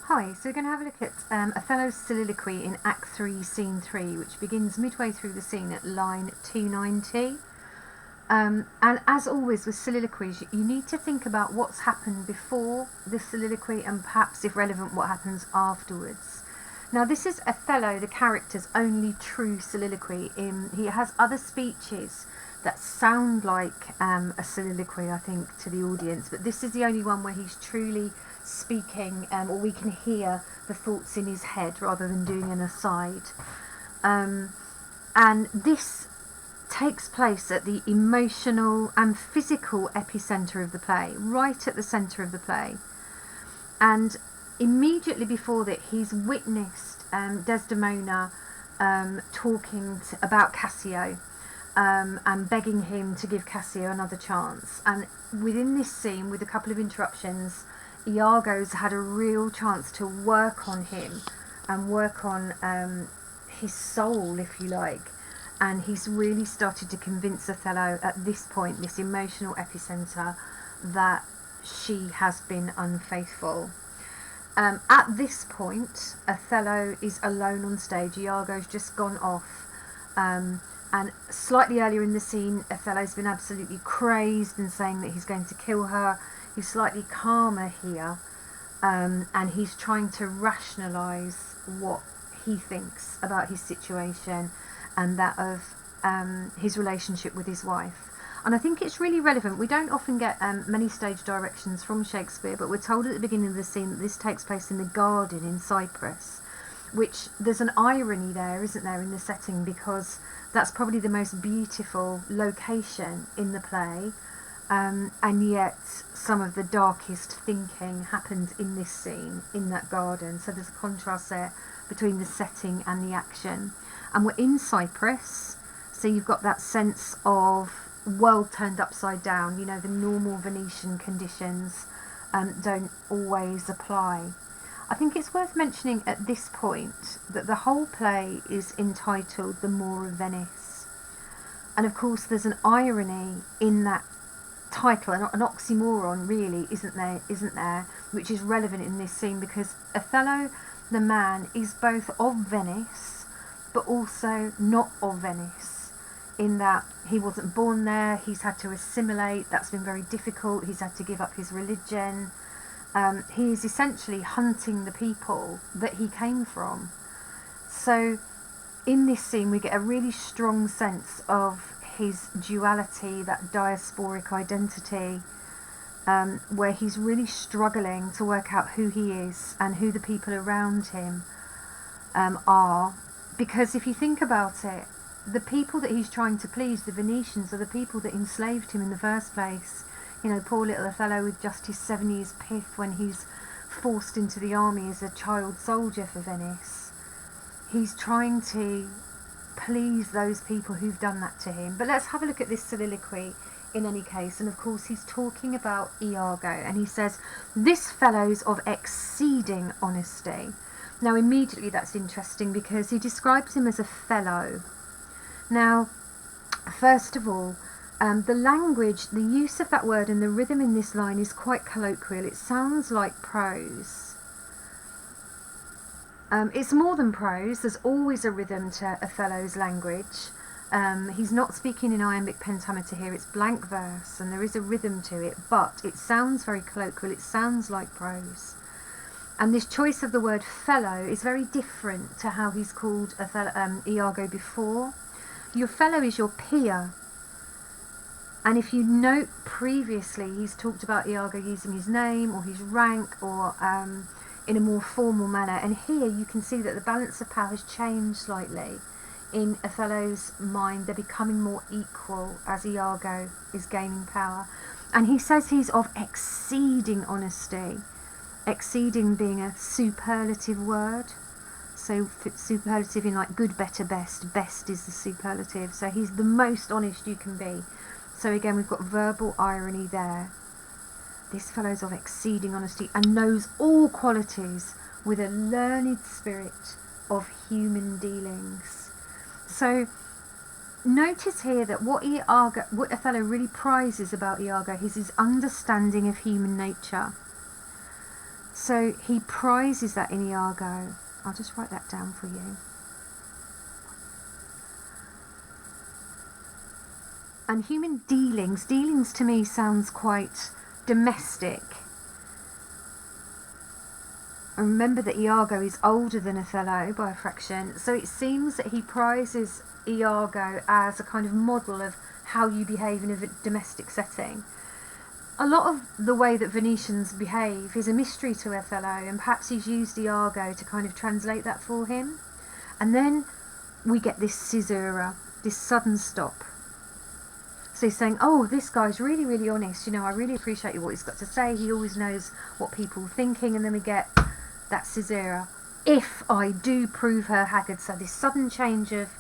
Hi, so we're going to have a look at Othello's Soliloquy in Act 3, Scene 3, which begins midway through the scene at line 290. And as always with soliloquies, you need to think about what's happened before the soliloquy and perhaps, if relevant, what happens afterwards. Now this is Othello, the character's only true soliloquy. He has other speeches that sound like a soliloquy, I think, to the audience, but this is the only one where he's truly speaking, or we can hear the thoughts in his head rather than doing an aside. And this takes place at the emotional and physical epicenter of the play, right at the center of the play. And immediately before that, he's witnessed Desdemona talking about Cassio and begging him to give Cassio another chance. And within this scene, with a couple of interruptions, Iago's had a real chance to work on him and work on his soul, if you like. And he's really started to convince Othello at this point, this emotional epicenter, that she has been unfaithful. At this point, Othello is alone on stage. Iago's just gone off. And slightly earlier in the scene, Othello's been absolutely crazed and saying that he's going to kill her. He's slightly calmer here, and he's trying to rationalise what he thinks about his situation and that of his relationship with his wife. And I think it's really relevant. We don't often get many stage directions from Shakespeare, but we're told at the beginning of the scene that this takes place in the garden in Cyprus, which there's an irony there, isn't there, in the setting, because that's probably the most beautiful location in the play. And yet some of the darkest thinking happens in this scene, in that garden. So there's a contrast there between the setting and the action. And we're in Cyprus, so you've got that sense of world turned upside down. You know, the normal Venetian conditions don't always apply. I think it's worth mentioning at this point that the whole play is entitled The Moor of Venice. And of course there's an irony in that title, an oxymoron really, isn't there, which is relevant in this scene, because Othello, the man, is both of Venice but also not of Venice, in that he wasn't born there, he's had to assimilate, that's been very difficult, he's had to give up his religion. He is essentially hunting the people that he came from. So in this scene we get a really strong sense of his duality, that diasporic identity, where he's really struggling to work out who he is and who the people around him are. Because if you think about it, the people that he's trying to please, the Venetians, are the people that enslaved him in the first place. You know, poor little Othello with just his 7 years pith when he's forced into the army as a child soldier for Venice. He's trying to please those people who've done that to him. But let's have a look at this soliloquy in any case. And of course he's talking about Iago, and he says, "This fellow's of exceeding honesty." Now immediately that's interesting, because he describes him as a fellow. Now first of all, the language, the use of that word and the rhythm in this line is quite colloquial. It sounds like prose. It's more than prose. There's always a rhythm to Othello's language. He's not speaking in iambic pentameter here, it's blank verse, and there is a rhythm to it, but it sounds very colloquial, it sounds like prose. And this choice of the word fellow is very different to how he's called Iago before. Your fellow is your peer. And if you note previously, he's talked about Iago using his name or his rank, or in a more formal manner, and here you can see that the balance of power has changed slightly. In Othello's mind, they're becoming more equal as Iago is gaining power. And he says he's of exceeding honesty, exceeding being a superlative word. So superlative in like good, better, best. Best is the superlative. So he's the most honest you can be. So again, we've got verbal irony there. This fellow's of exceeding honesty and knows all qualities with a learned spirit of human dealings. So notice here that what Othello really prizes about Iago is his understanding of human nature. So he prizes that in Iago. I'll just write that down for you. And human dealings to me sounds quite domestic. And remember that Iago is older than Othello by a fraction, so it seems that he prizes Iago as a kind of model of how you behave in a domestic setting. A lot of the way that Venetians behave is a mystery to Othello, and perhaps he's used Iago to kind of translate that for him. And then we get this caesura, this sudden stop. So he's saying, oh, this guy's really, really honest, I really appreciate what he's got to say, he always knows what people are thinking, and then we get that caesura. If I do prove her haggard, so this sudden change of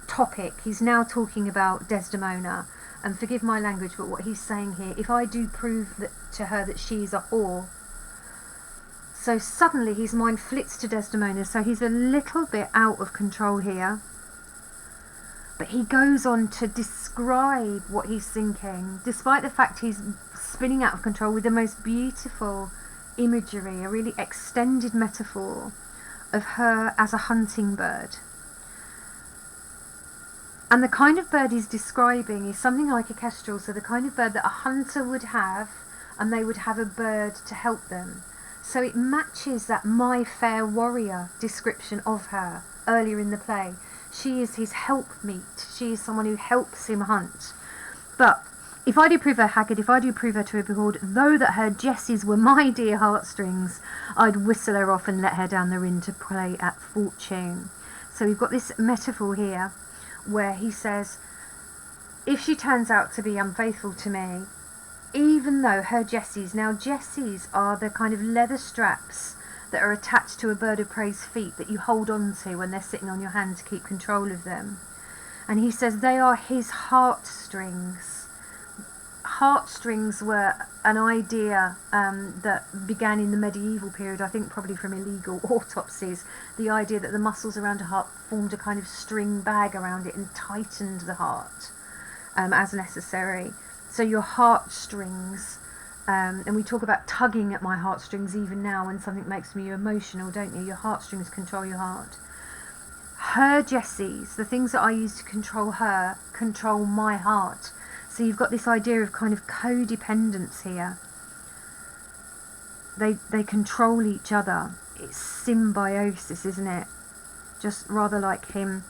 topic, he's now talking about Desdemona, and forgive my language, but what he's saying here, if I do prove to her that she's a whore, so suddenly his mind flits to Desdemona, so he's a little bit out of control here. But he goes on to describe what he's thinking, despite the fact he's spinning out of control, with the most beautiful imagery, a really extended metaphor of her as a hunting bird. And the kind of bird he's describing is something like a kestrel, so the kind of bird that a hunter would have, and they would have a bird to help them. So it matches that my fair warrior description of her earlier in the play. She is his helpmeet. She is someone who helps him hunt. But if I do prove her haggard, if I do prove her to be behold, though that her jesses were my dear heartstrings, I'd whistle her off and let her down the ring to play at fortune. So we've got this metaphor here where he says, if she turns out to be unfaithful to me, even though her jesses, now jesses are the kind of leather straps that are attached to a bird of prey's feet that you hold on to when they're sitting on your hand to keep control of them. And he says they are his heartstrings. Heartstrings were an idea that began in the medieval period, I think probably from illegal autopsies. The idea that the muscles around a heart formed a kind of string bag around it and tightened the heart as necessary. So your heartstrings, and we talk about tugging at my heartstrings even now when something makes me emotional, don't you? Your heartstrings control your heart. Her jesses, the things that I use to control her, control my heart. So you've got this idea of kind of codependence here. They control each other. It's symbiosis, isn't it? Just rather like him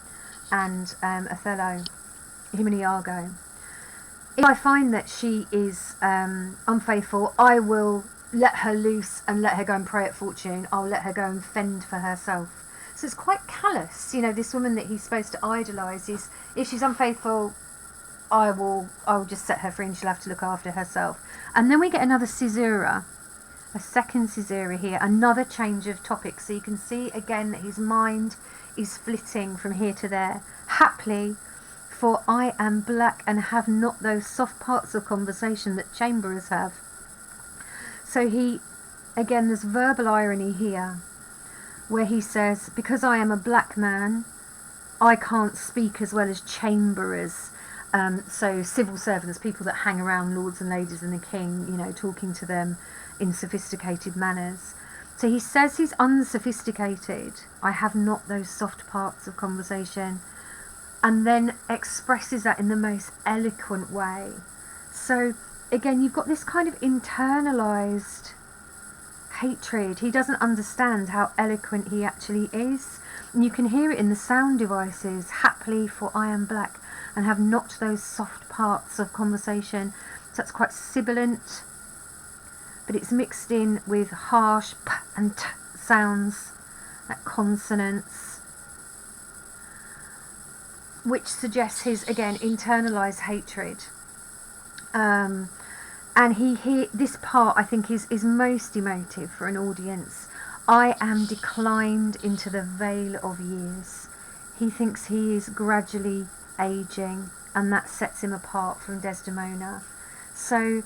and Othello, him and Iago. If I find that she is unfaithful, I will let her loose and let her go and prey at fortune. I'll let her go and fend for herself. So it's quite callous, this woman that he's supposed to idolise is, if she's unfaithful, I'll just set her free and she'll have to look after herself. And then we get another caesura, a second caesura here, another change of topic. So you can see again that his mind is flitting from here to there. Haply, for I am black and have not those soft parts of conversation that chamberers have. So again, there's verbal irony here, where he says, because I am a black man, I can't speak as well as chamberers. So civil servants, people that hang around lords and ladies and the king, talking to them in sophisticated manners. So he says he's unsophisticated. I have not those soft parts of conversation. And then expresses that in the most eloquent way. So again, you've got this kind of internalised hatred. He doesn't understand how eloquent he actually is. And you can hear it in the sound devices. Haply, for I am black and have not those soft parts of conversation. So that's quite sibilant, but it's mixed in with harsh p and t sounds, that consonants, which suggests his, again, internalised hatred. And this part, I think, is most emotive for an audience. I am declined into the vale of years. He thinks he is gradually aging, and that sets him apart from Desdemona. So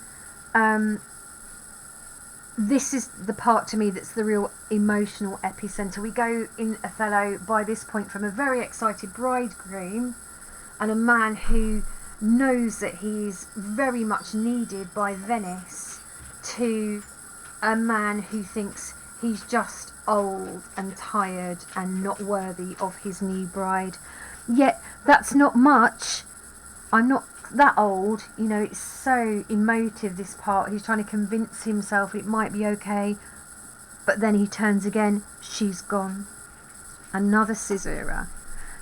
this is the part to me that's the real emotional epicenter. We go in Othello by this point from a very excited bridegroom and a man who knows that he's very much needed by Venice to a man who thinks he's just old and tired and not worthy of his new bride. Yet that's not much. I'm not that old. You know, it's so emotive, this part. He's trying to convince himself it might be okay. But then he turns again. She's gone. Another caesura.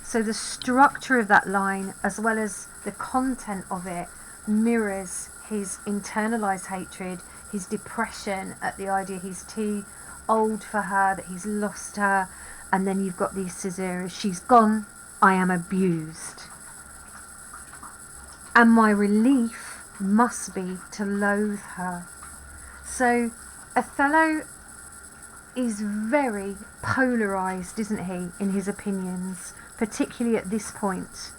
So the structure of that line, as well as the content of it, mirrors his internalized hatred, his depression at the idea he's too old for her, that he's lost her. And then you've got these caesuras. She's gone. I am abused. And my relief must be to loathe her. So Othello is very polarised, isn't he, in his opinions, particularly at this point.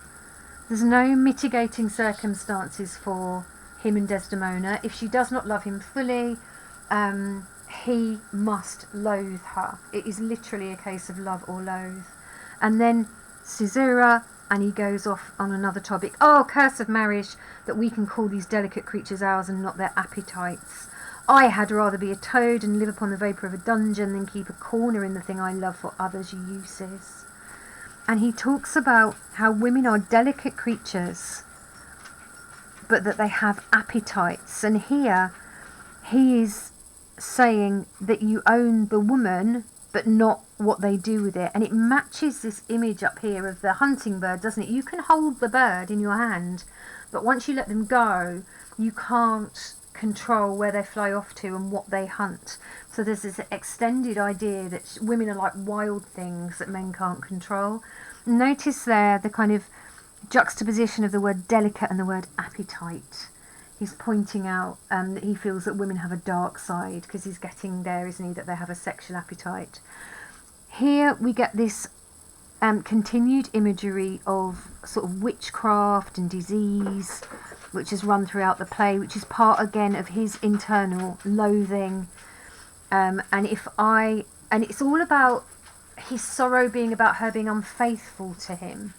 There's no mitigating circumstances for him and Desdemona. If she does not love him fully, he must loathe her. It is literally a case of love or loathe. And then caesura, and he goes off on another topic. Oh, curse of marriage, that we can call these delicate creatures ours and not their appetites. I had rather be a toad and live upon the vapour of a dungeon than keep a corner in the thing I love for others' uses. And he talks about how women are delicate creatures, but that they have appetites. And here he is saying that you own the woman, but not what they do with it. And it matches this image up here of the hunting bird, doesn't it? You can hold the bird in your hand, but once you let them go, you can't control where they fly off to and what they hunt. So there's this extended idea that women are like wild things that men can't control. Notice there the kind of juxtaposition of the word delicate and the word appetite. He's pointing out that he feels that women have a dark side, because he's getting there, isn't he, that they have a sexual appetite. Here we get this continued imagery of sort of witchcraft and disease, which is run throughout the play, which is part again of his internal loathing. And it's all about his sorrow being about her being unfaithful to him.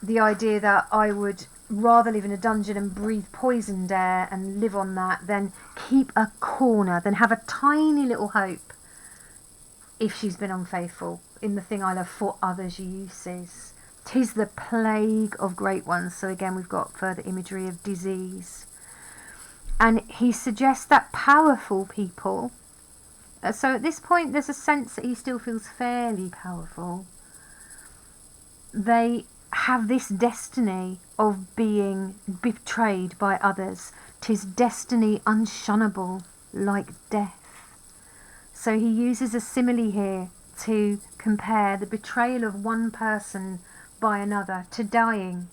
The idea that I would rather live in a dungeon and breathe poisoned air and live on that than keep a corner, than have a tiny little hope if she's been unfaithful in the thing I love for others' uses. 'Tis the plague of great ones. So again, we've got further imagery of disease. And he suggests that powerful people, so at this point there's a sense that he still feels fairly powerful, they have this destiny of being betrayed by others. 'Tis destiny unshunnable, like death. So he uses a simile here to compare the betrayal of one person by another to dying.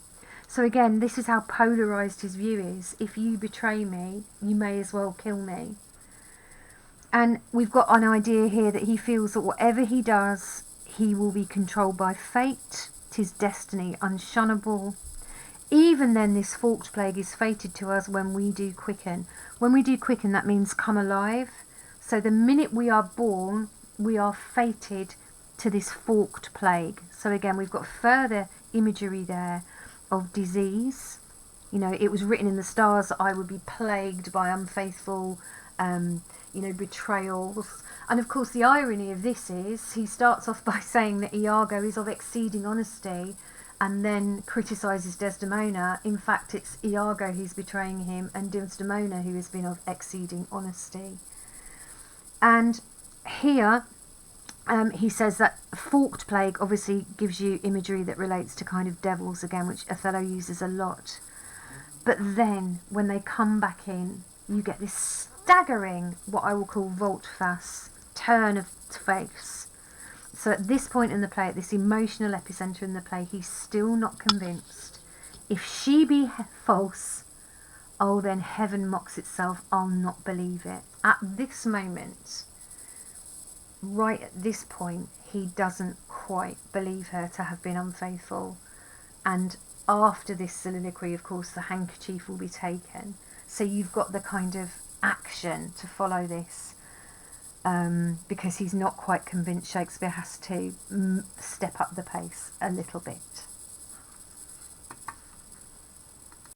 So again, this is how polarised his view is. If you betray me, you may as well kill me. And we've got an idea here that he feels that whatever he does, he will be controlled by fate. 'Tis destiny unshunnable. Even then, this forked plague is fated to us when we do quicken. When we do quicken, that means come alive. So the minute we are born, we are fated to this forked plague. So again, we've got further imagery there of disease. You know, it was written in the stars that I would be plagued by unfaithful, betrayals. And of course, the irony of this is he starts off by saying that Iago is of exceeding honesty and then criticises Desdemona. In fact, it's Iago who's betraying him and Desdemona who has been of exceeding honesty. And here he says that forked plague obviously gives you imagery that relates to kind of devils again, which Othello uses a lot. But then when they come back in, you get this staggering, what I will call volte-face, turn of face. So at this point in the play, at this emotional epicenter in the play, he's still not convinced. If she be false, oh, then heaven mocks itself, I'll not believe it. At this moment, right at this point, he doesn't quite believe her to have been unfaithful. And after this soliloquy, of course, the handkerchief will be taken. So you've got the kind of action to follow this, because he's not quite convinced. Shakespeare has to step up the pace a little bit.